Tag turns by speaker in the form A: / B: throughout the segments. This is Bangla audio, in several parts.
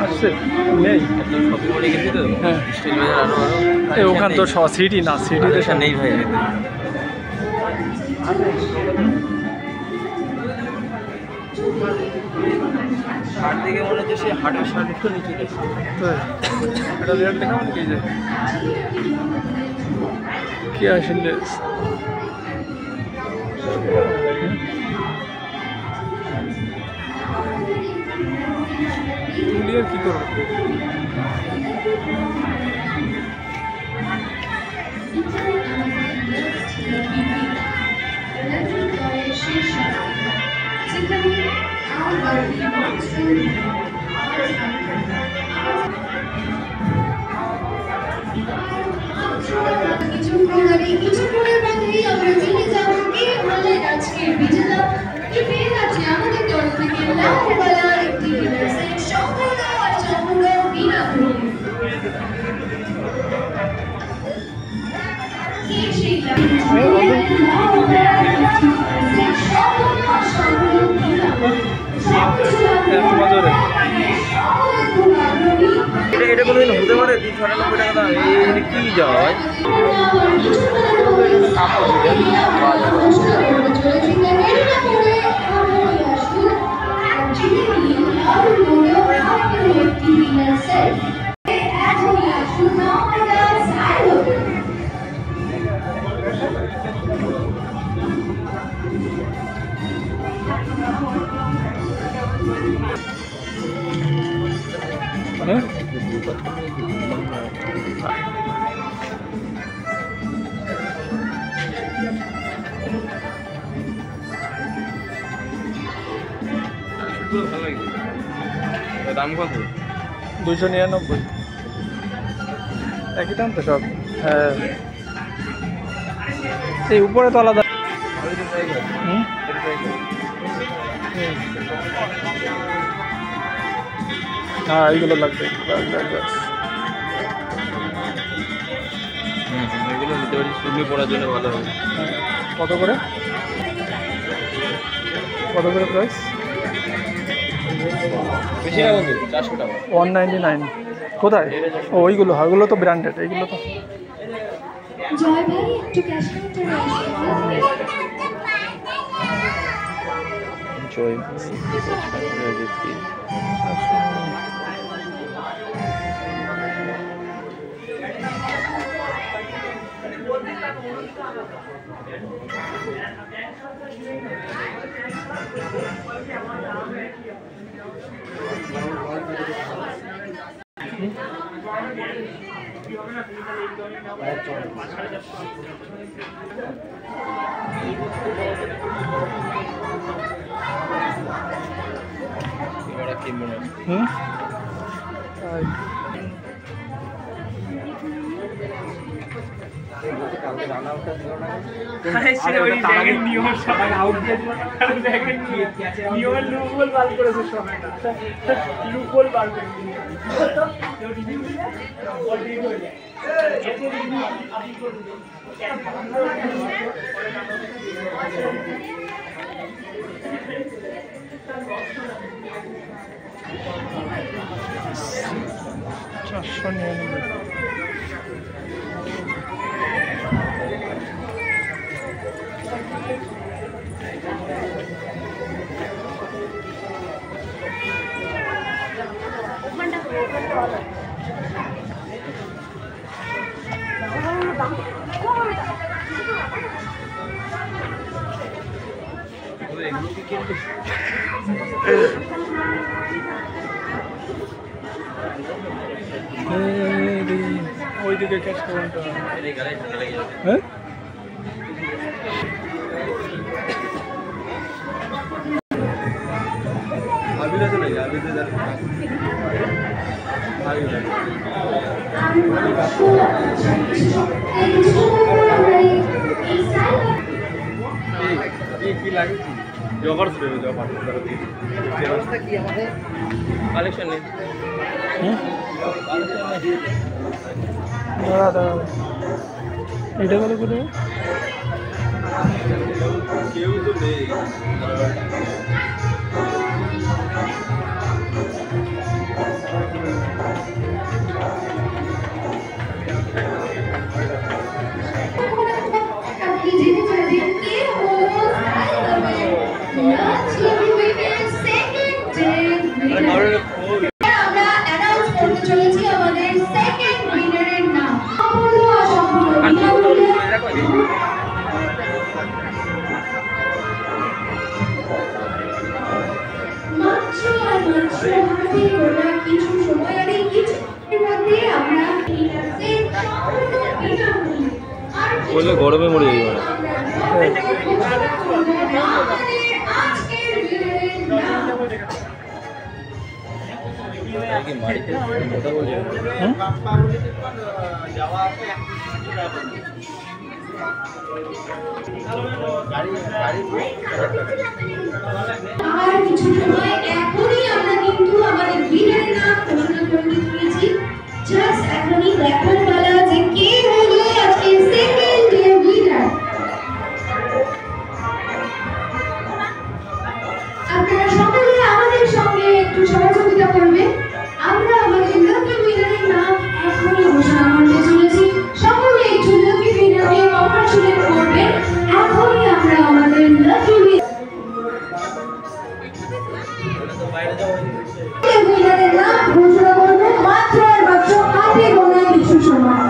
A: আসছে নেই হ্যাঁ ওখানে তো সিটি না সিটিতে নেই ভাই
B: শার্ট দেখে মনে হচ্ছে সে হাটের শার্ট একটু নিচে গেছে
A: এটা রেট দেখা মানে কি যে কি আসলে তুলিয়ে কি করবো
C: কিছুক্ষণের মধ্যেই আমরা জেনে যাব কে হলেন আজকের বিজেতা কি পেয়ে আছে আমাদের তরফ থেকে লালবালা একটি ডিনার সেট সম্পূর্ণ আর সম্পূর্ণ বিনামূল্যে
B: এটা কোনোদিন হতে পারে 396 টাকা দাম এটা কি যায় দাম কত
A: 299 একই দাম তো সব হ্যাঁ এই উপরে তো আলাদা হ্যাঁ এইগুলো লাগবে
B: এগুলো নিতে পারি শুনে পড়ার জন্য ভালো হবে
A: কত করে প্রাইস
B: বেশি না বন্ধু 400 টাকা
A: 199 কোথায় ও ওইগুলো ওইগুলো তো ব্র্যান্ডেড এইগুলো তো
C: জয় ভাই একটু ক্যাশ কাউন্টারে
B: জয়
A: ওইদিকে ক্যাশ কাউন্টার হ্যাঁ
B: আবিরা চলে যায় আবিরা যাবে কি লাগে জগার দেবে জগার ব্যবস্থা কি আমাদের কালেকশন নেই
A: দাঁড়া এটা গেল কোথায়
B: কেউ তো নেই বললে গরমে মরে যাবে
C: আর কিছু সময় এখনই আমরা কিন্তু আমাদের উইনারের নাম ঘোষণা করে দিয়েছি। জাস্ট এখনই দেখার পালা যে কে হলো আজকে সেকেন্ড ডে উইনার। আপনারা সকলে আমাদের সঙ্গে একটু সহযোগিতা করবেন। আমরা আমাদের লাকি উইনারের নাম এখনই ঘোষণা করতে চলেছি। সকলে একটু লাকি উইনারকে কংগ্রাচুলেট করবেন। এখনই আমরা আমাদের লাকি উইনারের নাম ঘোষণা করব মাত্র আর মাত্র হাতে গোনা কিছু সময়।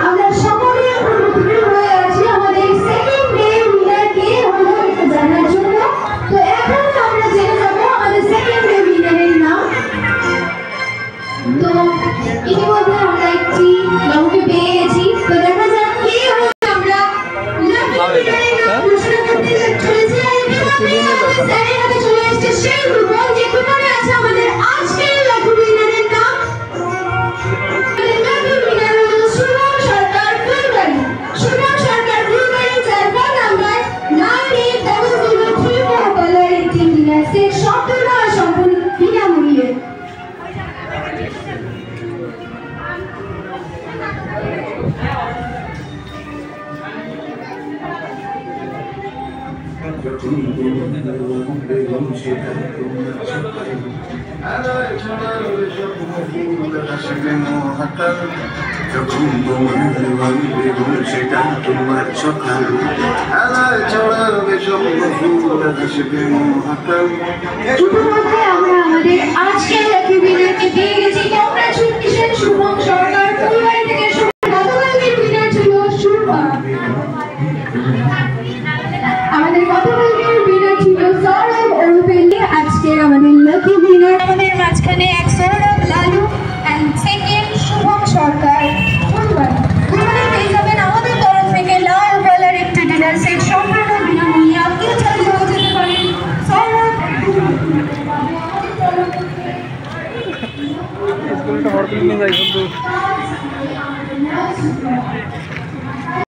C: আমরা সকলে প্রস্তুত হয়ে আছি আমাদের সেকেন্ড ডে উইনার কে হলো এটা জানার জন্য। তো এখন আমরা জেনে যাব আমাদের সেকেন্ড ডে উইনারের নাম। তো ইতিমধ্যে আমরা একটি কাউকে পেয়ে গেছি। তো দেখা যাক কে হলো আমরা লাকি উইনারের নাম ঘোষণা করতে চলেছি। স্যারের হাতে চলে এসেছে সেই রুবল যে কুপনে আছে আমাদের আজকের লাকি উইনারের নাম। লাকি উইনার হলো সুমন সরকার ফুলবাড়ি। সুমন সরকার ফুলবাড়ি যার ফোন নাম্বার 980034 বলার একটি উইনার সেট সম্পূর্ণ আর সম্পূর্ণ বিনামূল্যে।
D: যখন তোমার সেটা তোমার সকাল আলায় ছড়াবে স্বপ্ন ফুল হাসবে মহাকাল।
C: ইতিমধ্যে আমরা আমাদের আজকের লাকি উইনারকে পেয়ে গেছি। কংগ্রাচুলেশন শুভম সরকার ফুলবাড়ি থেকে। গতকালকের উইনার ছিল সুরপা। আমাদের গতকালকের উইনার ছিল সৌরভ ওরফে আজকের আমাদের লাকি উইনার আমাদের মাঝখানে এক সৌরভ লালু এন্ড সেকেন্ড শুভম সরকার ফুলবাড়ি। দুজনে পেয়ে যাবেন আমাদের তরফ থেকে লাল বলার একটি ডিনার সেট সম্পূর্ণ বিনামূল্যে। আপনিও চাইলে হয়ে যেতে পারেন সৌরভ।
A: স্কুলটা হরতুল নিয়ে যাই কিন্তু